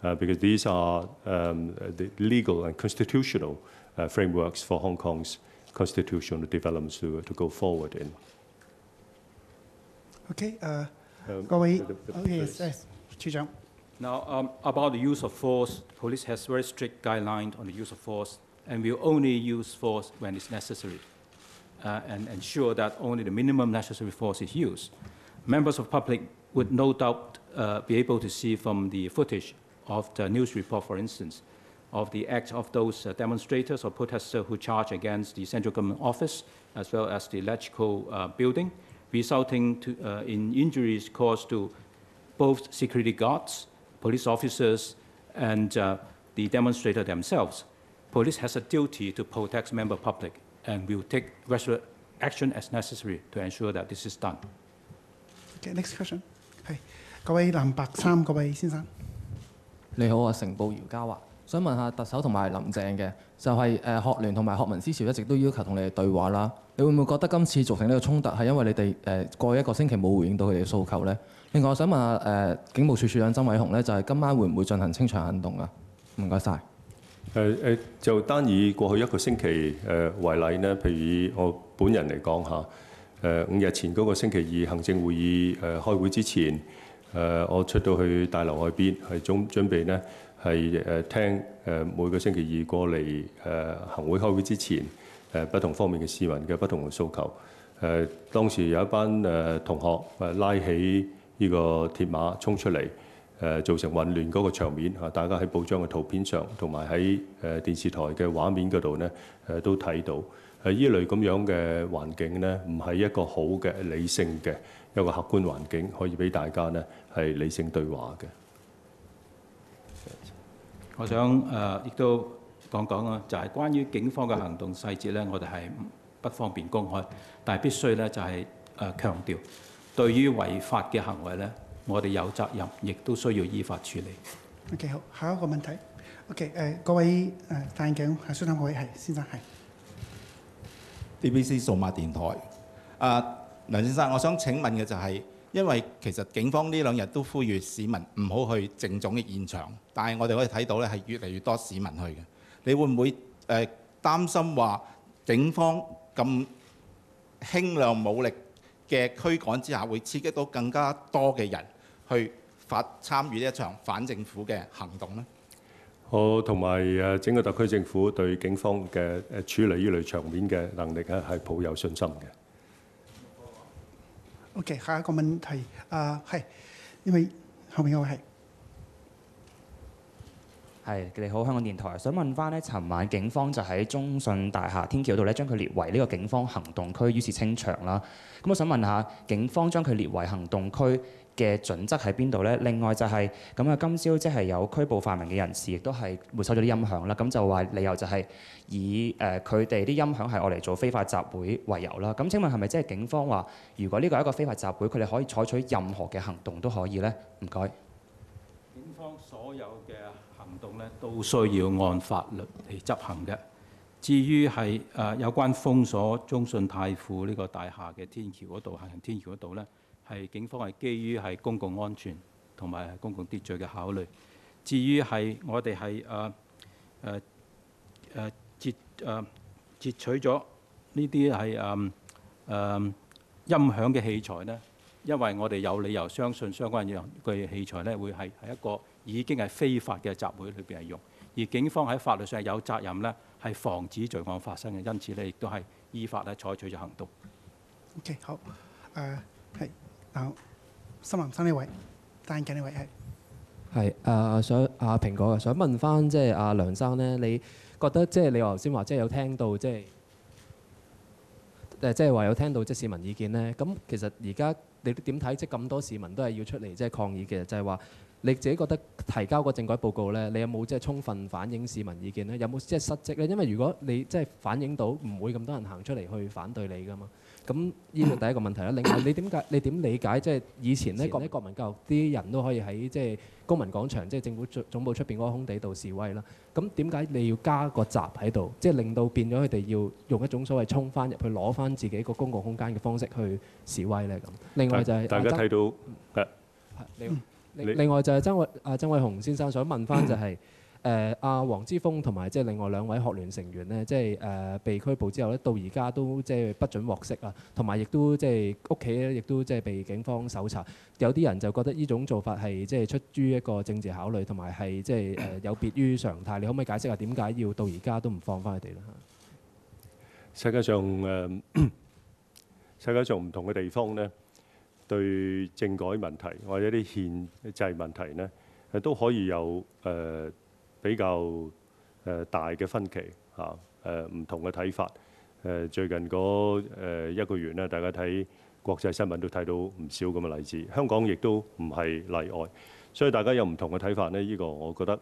because these are the legal and constitutional frameworks for Hong Kong's constitutional developments to go forward in. OK， 各位 ，yes， 處長。 Now, about the use of force, police has very strict guidelines on the use of force, and will only use force when it's necessary, and ensure that only the minimum necessary force is used. Members of the public would no doubt be able to see from the footage of the news report, for instance, of the acts of those demonstrators or protesters who charged against the central government office, as well as the electrical building, resulting in injuries caused to both security guards, police officers, and the demonstrators themselves. Police has a duty to protect member public and will take resolute action as necessary to ensure that this is done. Okay, next question 係各位藍白衫嗰位先生。你好啊，成報姚嘉華，想問下特首同埋林鄭嘅，就係學聯同埋學民思潮一直都要求同你哋對話啦。你會唔會覺得今次造成呢個衝突係因為你哋過去一個星期冇回應到佢哋嘅訴求咧？另外，我想問下警務處處長曾偉雄咧，就係今晚會唔會進行清場行動啊？唔該晒。就單以過去一個星期為例呢，譬如以我本人嚟講嚇，5日前嗰個星期二行政會議開會之前，我出到去大樓外邊係準備呢係聽每個星期二過嚟行會開會之前不同方面嘅市民嘅不同嘅訴求。當時有一班同學拉起呢個鐵馬衝出嚟。造成混亂嗰個場面嚇，大家喺報章嘅圖片上，同埋喺電視台嘅畫面嗰度呢，都睇到呢類咁樣嘅環境呢，唔係一個好嘅理性嘅一個客觀環境，可以俾大家呢係理性對話嘅。我想亦都講講啊，就係關於警方嘅行動細節呢，我哋係不方便公開，但係必須呢就係強調，對於違法嘅行為呢。我哋有責任，亦都需要依法處理。OK， 好，下一個問題。OK， 各位戴眼鏡係蘇生嗰位係先生係。DBC 數碼電台。梁先生，我想請問嘅就係，因為其實警方呢兩日都呼籲市民唔好去政總嘅現場，但係我哋可以睇到咧係越嚟越多市民去嘅。你會唔會擔心話警方咁輕量武力嘅驅趕之下，會刺激到更加多嘅人去參與呢一場反政府嘅行動呢？我同埋整個特區政府對警方嘅處理呢類場面嘅能力係抱有信心嘅。OK， 下一個問題係呢位後面嗰位係。係，你好，香港電台。想問翻咧，尋晚警方就喺中信大廈天橋度咧，將佢列為呢個警方行動區，於是清場啦。咁我想問下，警方將佢列為行動區嘅準則喺邊度咧？另外就係咁啊，今朝即係有拘捕泛民嘅人士，亦都係沒收咗啲音響啦。咁就話理由就係以佢哋啲音響係愛嚟做非法集會為由啦。咁請問係咪即係警方話，如果呢個係一個非法集會，佢哋可以採取任何嘅行動都可以咧？唔該。警方所有嘅行動咧都需要按法律嚟執行嘅。至於係有關封鎖中信泰富呢個大廈嘅天橋嗰度，行人天橋嗰度咧，係警方係基於係公共安全同埋公共秩序嘅考慮。至於係我哋係截取咗呢啲係音響嘅器材咧，因為我哋有理由相信相關嘅器材咧會係一個已經係非法嘅集會裏邊係用，而警方喺法律上有責任咧係防止罪案發生嘅，因此咧亦都係依法咧採取咗行動。OK， 好，係嗱，深藍生呢位，戴眼鏡呢位係。係想蘋果想問翻即係梁生咧，你覺得即係你頭先話即係有聽到即係話有聽到即係市民意見咧，咁其實而家你點睇？即係咁多市民都係要出嚟即係抗議嘅，就係話你自己覺得提交個政改報告咧，你有冇即係充分反映市民意見咧？有冇即係失職咧？因為如果你即係反映到唔會咁多人行出嚟去反對你噶嘛，咁呢個第一個問題啦。另外你點理解即係以前咧國民教育啲人都可以喺即係公民廣場即係政府總部出邊嗰個空地度示威啦？咁點解你要加個閘喺度，即係令到變咗佢哋要用一種所謂衝翻入去攞翻自己個公共空間嘅方式去示威咧？咁另外就係大家睇到另外就係曾偉雄先生想問翻就係阿黃之鋒同埋即係另外2位學聯成員咧，即係被拘捕之後咧，到而家都即係不准獲釋啊，同埋亦都即係屋企咧，亦都即係被警方搜查。有啲人就覺得呢種做法係即係出於一個政治考慮，同埋係即係有別於常態。你可唔可以解釋下點解要到而家都唔放翻佢哋咧？世界上唔同嘅地方咧，對政改問題或者啲憲制問題咧，都可以有比較大嘅分歧嚇，唔同嘅睇法。最近嗰1個月咧，大家睇國際新聞都睇到唔少咁嘅例子，香港亦都唔係例外。所以大家有唔同嘅睇法咧，呢個我覺得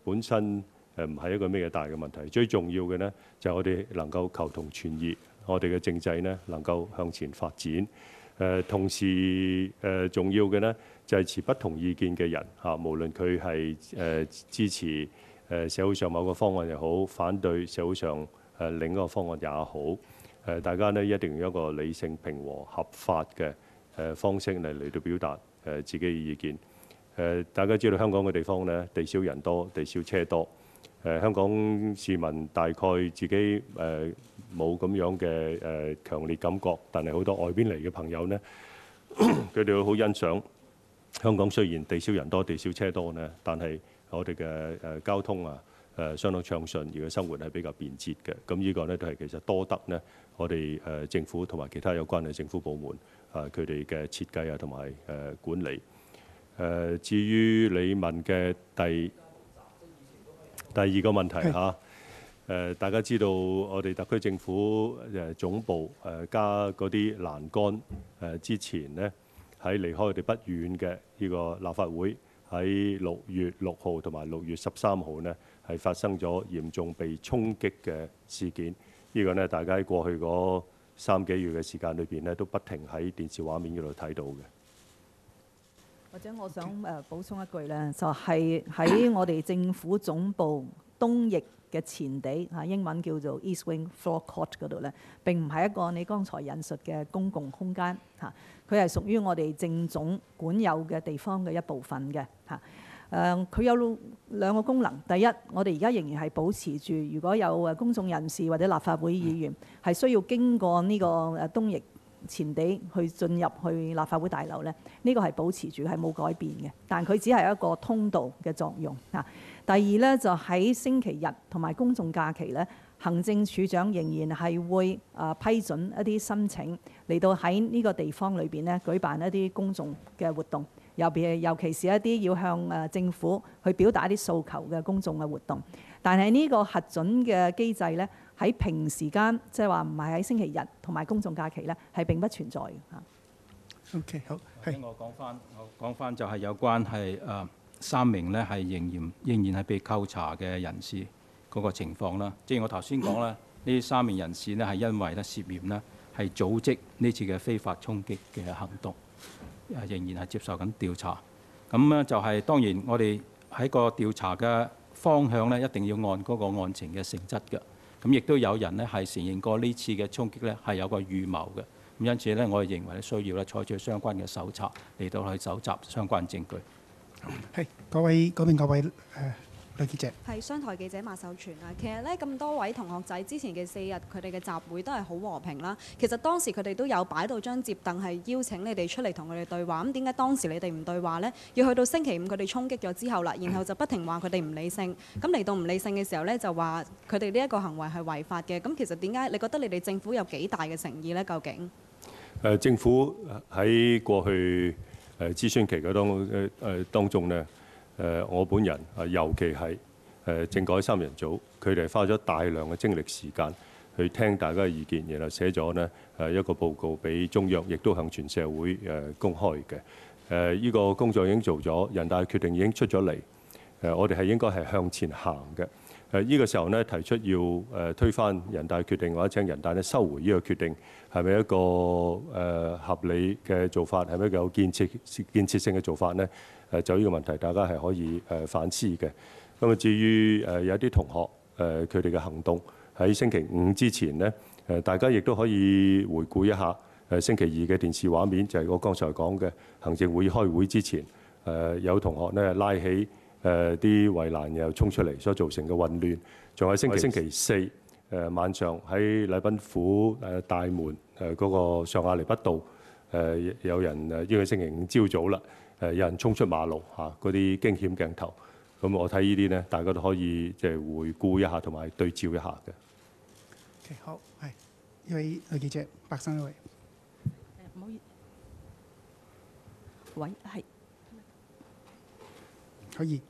本身唔係一個咩大嘅問題。最重要嘅呢，就係我哋能夠求同存異，我哋嘅政制呢能夠向前發展。同時重要嘅呢，就係持不同意見嘅人嚇，無論佢係支持社會上某個方案又好，反對社會上另一個方案也好，大家呢一定要用一個理性、平和、合法嘅方式嚟到表達自己嘅意見。大家知道香港嘅地方呢，地少人多，地少車多。香港市民大概自己冇咁樣嘅強烈感覺，但係好多外邊嚟嘅朋友呢，佢哋會好欣賞香港。雖然地少人多、地少車多呢，但係我哋嘅交通相當暢順，而嘅生活係比較便捷嘅。咁呢個呢，都係其實多得呢，我哋政府同埋其他有關嘅政府部門佢哋嘅設計同埋管理。至於你問嘅第二個問題嚇，大家知道我哋特區政府總部加嗰啲欄杆之前呢，喺離開我哋不遠嘅呢個立法會，喺6月6號同埋6月13號呢，係發生咗嚴重被衝擊嘅事件。呢個呢，大家喺過去嗰3幾月嘅時間裏邊呢，都不停喺電視畫面嗰度睇到嘅。或者我想補充一句咧，就係喺我哋政府總部東翼嘅前地嚇，英文叫做 East Wing Forecourt 嗰度咧，並唔係一個你剛才引述嘅公共空間嚇，佢係屬於我哋政總管有嘅地方嘅一部分嘅嚇。佢有2個功能，第一，我哋而家仍然係保持住，如果有公眾人士或者立法會議員係需要經過呢個東翼前地去進入去立法會大樓咧，呢個係保持住，係冇改變嘅。但佢只係一個通道嘅作用嚇。第二咧，就喺星期日同埋公眾假期咧，行政處長仍然係會批准一啲申請嚟到喺呢個地方裏邊咧舉辦一啲公眾嘅活動，尤其是一啲要向政府去表達一啲訴求嘅公眾嘅活動。但係呢個核准嘅機制咧，喺平時間，即係話唔係喺星期日同埋公眾假期咧，係並不存在嘅嚇。OK， 好，係。我講翻就係有關係3名咧係仍然係被扣查嘅人士嗰個情況啦。正如我頭先講啦，呢3名人士呢係因為咧涉嫌呢係組織呢次嘅非法衝擊嘅行動，仍然係接受緊調查。咁咧就係當然我哋喺個調查嘅方向咧，一定要按嗰個案情嘅性質嘅。咁亦都有人呢係承認過呢次嘅衝擊呢係有個預謀嘅。咁因此呢，我哋認為需要咧採取相關嘅搜查嚟到去搜集相關證據。係嗰邊各位女記者。係商台記者馬秀全啊。其實咧咁多位同學仔之前嘅4日佢哋嘅集會都係好和平啦。其實當時佢哋都有擺到張摺凳係邀請你哋出嚟同佢哋對話。咁點解當時你哋唔對話呢？要去到星期5佢哋衝擊咗之後啦，然後就不停話佢哋唔理性。咁嚟到唔理性嘅時候呢，就話佢哋呢一個行為係違法嘅。咁其實點解你覺得你哋政府有幾大嘅誠意呢？究竟？政府喺過去諮詢期當中呢，我本人尤其係政改3人組，佢哋花咗大量嘅精力時間去聽大家嘅意見，然後寫咗呢一個報告俾中央，亦都向全社會公開嘅。呢個工作已經做咗，人大決定已經出咗嚟，我哋係應該係向前行嘅。呢個時候呢，提出要推翻人大決定或者請人大呢收回呢個決定，係咪一個合理嘅做法？係咪一個有建設性嘅做法呢？就呢個問題，大家係可以反思嘅。咁啊，至於有啲同學佢哋嘅行動喺星期5之前呢，大家亦都可以回顧一下星期2嘅電視畫面，就係我剛才講嘅行政會議開會之前，有同學咧拉起啲圍欄又衝出嚟，所造成嘅混亂。仲有星期四晚上喺禮賓府大門嗰個上亞厘畢道有人應該星期五朝早啦，有人衝出馬路嚇，嗰啲驚險鏡頭。咁我睇呢啲咧，大家都可以即係回顧一下同埋對照一下嘅。OK， 好，係呢位女記者，白生呢位。唔好意思，喂，係。可以。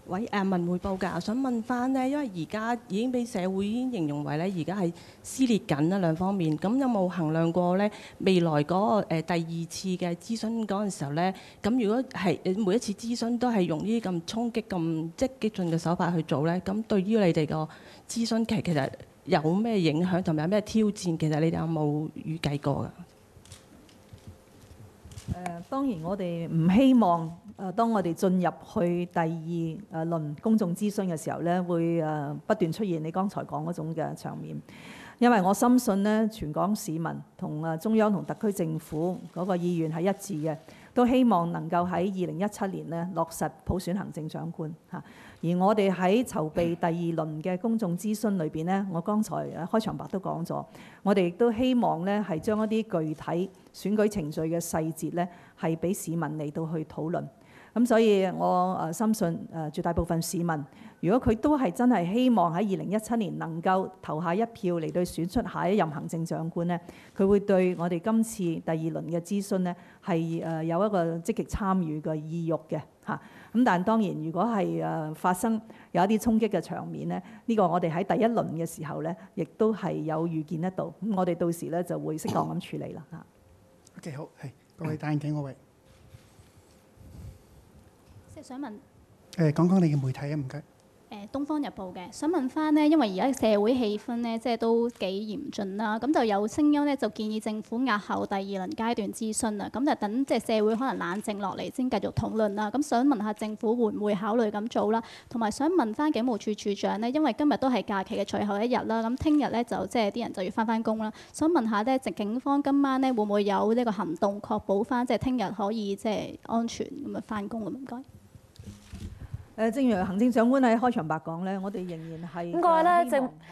喂，文匯報㗎，我想問翻呢，因為而家已經俾社會已經形容為咧，而家係撕裂緊啦兩方面。咁有冇衡量過咧未來嗰個第二次嘅諮詢嗰陣時候咧？咁如果係每一次諮詢都係用呢啲咁衝擊、咁即係激進嘅手法去做咧，咁對於你哋個諮詢期其實有咩影響同埋有咩挑戰？其實你哋有冇預計過㗎？當然我哋唔希望當我哋進入去第二輪公眾諮詢嘅時候咧，會不斷出現你剛才講嗰種嘅場面，因為我深信咧，全港市民同中央同特區政府嗰個意願係一致嘅，都希望能夠喺2017年咧落實普選行政長官嚇。而我哋喺籌備第二輪嘅公眾諮詢裏邊呢，我剛才開場白都講咗，我哋亦都希望呢係將一啲具體選舉程序嘅細節呢係俾市民嚟到去討論。咁所以我深信絕大部分市民，如果佢都係真係希望喺2017年能夠投下一票嚟到選出下一任行政長官呢，佢會對我哋今次第二輪嘅諮詢呢係有一個積極參與嘅意欲嘅嚇。咁但當然，如果係發生有一啲衝擊嘅場面呢，呢個我哋喺第一輪嘅時候呢，亦都係有預見得到。咁我哋到時呢就會適當咁處理啦嚇。OK， 好，係各位戴眼鏡嗰位。即係想問講講你嘅媒體啊，唔該。《東方日報》嘅，想問翻呢，因為而家社會氣氛呢，即係都幾嚴峻啦，咁就有聲音呢，就建議政府押後第二輪階段諮詢啦，咁就等即係社會可能冷靜落嚟先繼續討論啦。咁想問下政府會唔會考慮咁做啦？同埋想問翻警務處處長呢，因為今日都係假期嘅最後一日啦，咁聽日呢，就即係啲人就要翻工啦。想問下呢，警方今晚呢，會唔會有呢個行動確保翻即係聽日可以即係安全咁樣翻工咁？唔該。正如行政長官喺開場白講咧，我哋仍然係咁各位咧，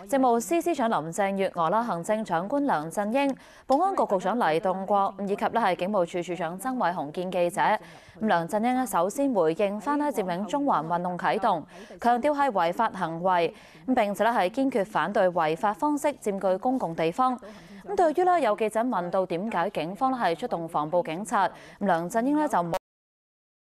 政務司司長林鄭月娥啦、行政長官梁振英、保安局局長黎棟國以及咧係警務處處長曾偉雄見記者。咁梁振英咧首先回應翻咧佔領中環運動啟動，強調係違法行為，咁並且咧係堅決反對違法方式佔據公共地方。咁對於咧有記者問到點解警方咧係出動防暴警察，梁振英咧就冇